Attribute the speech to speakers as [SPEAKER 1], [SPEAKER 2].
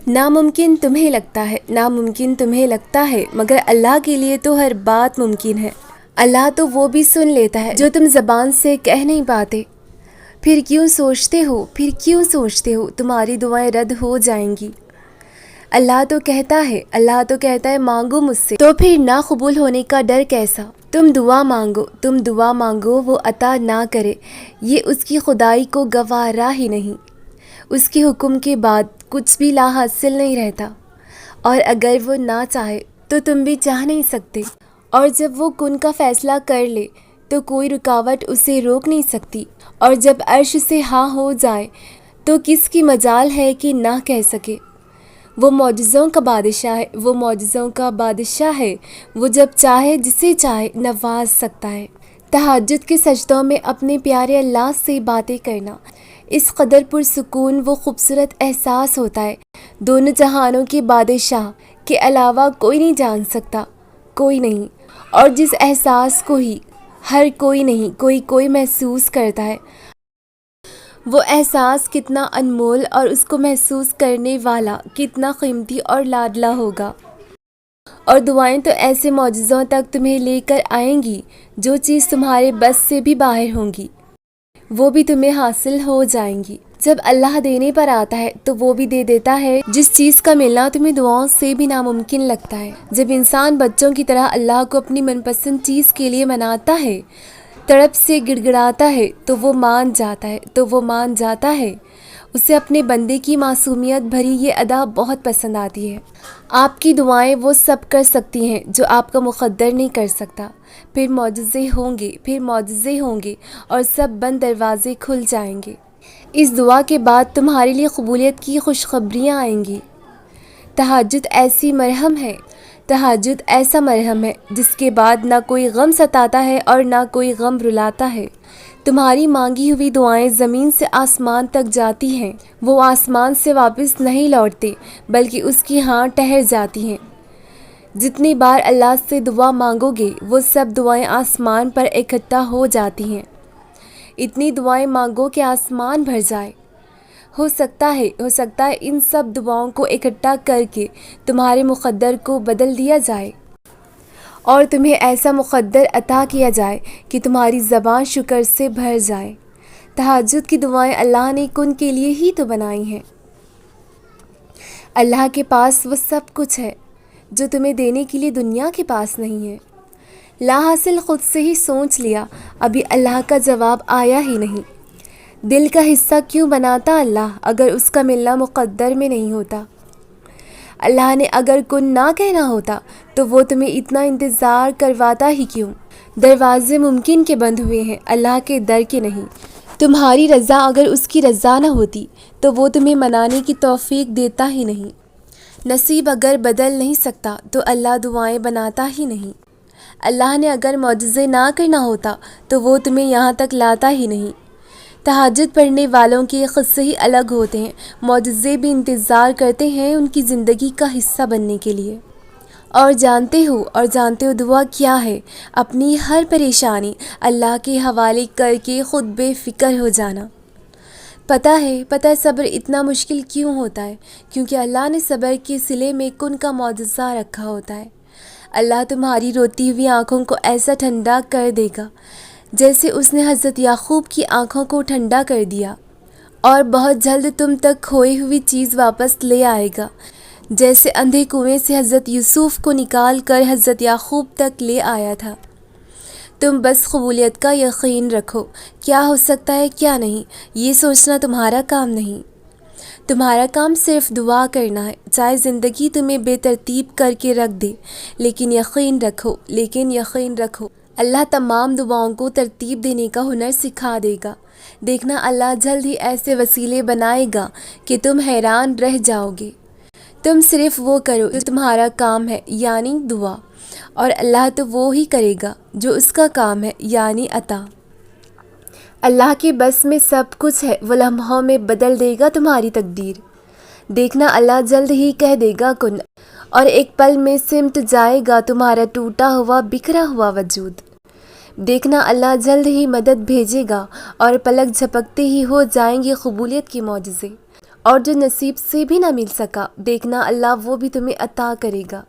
[SPEAKER 1] ناممکن تمہیں لگتا ہے، ناممکن تمہیں لگتا ہے، مگر اللہ کے لیے تو ہر بات ممکن ہے۔ اللہ تو وہ بھی سن لیتا ہے جو تم زبان سے کہہ نہیں پاتے۔ پھر کیوں سوچتے ہو، پھر کیوں سوچتے ہو تمہاری دعائیں رد ہو جائیں گی؟ اللہ تو کہتا ہے، اللہ تو کہتا ہے مانگو مجھ سے، تو پھر نہ قبول ہونے کا ڈر کیسا؟ تم دعا مانگو، تم دعا مانگو، وہ عطا نہ کرے، یہ اس کی خدائی کو گوارا ہی نہیں۔ اس کے حکم کے بعد کچھ بھی لا حاصل نہیں رہتا، اور اگر وہ نہ چاہے تو تم بھی چاہ نہیں سکتے، اور جب وہ کن کا فیصلہ کر لے تو کوئی رکاوٹ اسے روک نہیں سکتی، اور جب عرش سے ہاں ہو جائے تو کس کی مجال ہے کہ نہ کہہ سکے؟ وہ معجزوں کا بادشاہ ہے، وہ معجزوں کا بادشاہ ہے، وہ جب چاہے جسے چاہے نواز سکتا ہے۔ تہجد کے سجدوں میں اپنے پیارے اللہ سے باتیں کرنا اس قدر پرسکون و خوبصورت احساس ہوتا ہے، دونوں جہانوں کے بادشاہ کے علاوہ کوئی نہیں جان سکتا، کوئی نہیں، اور جس احساس کو ہی ہر کوئی نہیں کوئی محسوس کرتا ہے، وہ احساس کتنا انمول اور اس کو محسوس کرنے والا کتنا قیمتی اور لاڈلا ہوگا۔ اور دعائیں تو ایسے معجزوں تک تمہیں لے کر آئیں گی، جو چیز تمہارے بس سے بھی باہر ہوں گی وہ بھی تمہیں حاصل ہو جائیں گی۔ جب اللہ دینے پر آتا ہے تو وہ بھی دے دیتا ہے جس چیز کا ملنا تمہیں دعاؤں سے بھی ناممکن لگتا ہے۔ جب انسان بچوں کی طرح اللہ کو اپنی من پسند چیز کے لیے مناتا ہے، تڑپ سے گڑ گڑاتا ہے، تو وہ مان جاتا ہے۔ اسے اپنے بندے کی معصومیت بھری یہ ادا بہت پسند آتی ہے۔ آپ کی دعائیں وہ سب کر سکتی ہیں جو آپ کا مقدر نہیں کر سکتا۔ پھر معجزے ہوں گے اور سب بند دروازے کھل جائیں گے۔ اس دعا کے بعد تمہارے لیے قبولیت کی خوشخبریاں آئیں گی۔ تہجد ایسا مرہم ہے جس کے بعد نہ کوئی غم ستاتا ہے اور نہ کوئی غم رلاتا ہے۔ تمہاری مانگی ہوئی دعائیں زمین سے آسمان تک جاتی ہیں، وہ آسمان سے واپس نہیں لوٹتے بلکہ اس کی ہاں ٹھہر جاتی ہیں۔ جتنی بار اللہ سے دعا مانگو گے وہ سب دعائیں آسمان پر اکٹھا ہو جاتی ہیں۔ اتنی دعائیں مانگو کہ آسمان بھر جائے۔ ہو سکتا ہے ان سب دعاؤں کو اکٹھا کر کے تمہارے مقدر کو بدل دیا جائے، اور تمہیں ایسا مقدر عطا کیا جائے کہ تمہاری زبان شکر سے بھر جائے۔ تہجد کی دعائیں اللہ نے کن کے لیے ہی تو بنائی ہیں۔ اللہ کے پاس وہ سب کچھ ہے جو تمہیں دینے کے لیے دنیا کے پاس نہیں ہے۔ لا حاصل خود سے ہی سوچ لیا، ابھی اللہ کا جواب آیا ہی نہیں۔ دل کا حصہ کیوں بناتا اللہ اگر اس کا ملنا مقدر میں نہیں ہوتا؟ اللہ نے اگر کن نہ کہنا ہوتا تو وہ تمہیں اتنا انتظار کرواتا ہی کیوں؟ دروازے ممکن کے بند ہوئے ہیں، اللہ کے در کے نہیں۔ تمہاری رضا اگر اس کی رضا نہ ہوتی تو وہ تمہیں منانے کی توفیق دیتا ہی نہیں۔ نصیب اگر بدل نہیں سکتا تو اللہ دعائیں بناتا ہی نہیں۔ اللہ نے اگر معجزے نہ کرنا ہوتا تو وہ تمہیں یہاں تک لاتا ہی نہیں۔ تہجد پڑھنے والوں کے قصے ہی الگ ہوتے ہیں، معجزے بھی انتظار کرتے ہیں ان کی زندگی کا حصہ بننے کے لیے۔ اور جانتے ہو دعا کیا ہے؟ اپنی ہر پریشانی اللہ کے حوالے کر کے خود بے فکر ہو جانا۔ پتہ ہے صبر اتنا مشکل کیوں ہوتا ہے؟ کیونکہ اللہ نے صبر کے صلے میں کن کا معجزہ رکھا ہوتا ہے۔ اللہ تمہاری روتی ہوئی آنکھوں کو ایسا ٹھنڈا کر دے گا جیسے اس نے حضرت یعقوب کی آنکھوں کو ٹھنڈا کر دیا، اور بہت جلد تم تک کھوئی ہوئی چیز واپس لے آئے گا، جیسے اندھے کنویں سے حضرت یوسف کو نکال کر حضرت یعقوب تک لے آیا تھا۔ تم بس قبولیت کا یقین رکھو، کیا ہو سکتا ہے کیا نہیں، یہ سوچنا تمہارا کام نہیں۔ تمہارا کام صرف دعا کرنا ہے، چاہے زندگی تمہیں بے ترتیب کر کے رکھ دے، لیکن یقین رکھو اللہ تمام دعاؤں کو ترتیب دینے کا ہنر سکھا دے گا۔ دیکھنا اللہ جلد ہی ایسے وسیلے بنائے گا کہ تم حیران رہ جاؤ گے۔ تم صرف وہ کرو جو تمہارا کام ہے، یعنی دعا، اور اللہ تو وہ ہی کرے گا جو اس کا کام ہے، یعنی عطا۔ اللہ کے بس میں سب کچھ ہے، وہ لمحوں میں بدل دے گا تمہاری تقدیر۔ دیکھنا اللہ جلد ہی کہہ دے گا کن، اور ایک پل میں سمٹ جائے گا تمہارا ٹوٹا ہوا بکھرا ہوا وجود۔ دیکھنا اللہ جلد ہی مدد بھیجے گا، اور پلک جھپکتے ہی ہو جائیں گے قبولیت کے معجزے، اور جو نصیب سے بھی نہ مل سکا، دیکھنا اللہ وہ بھی تمہیں عطا کرے گا۔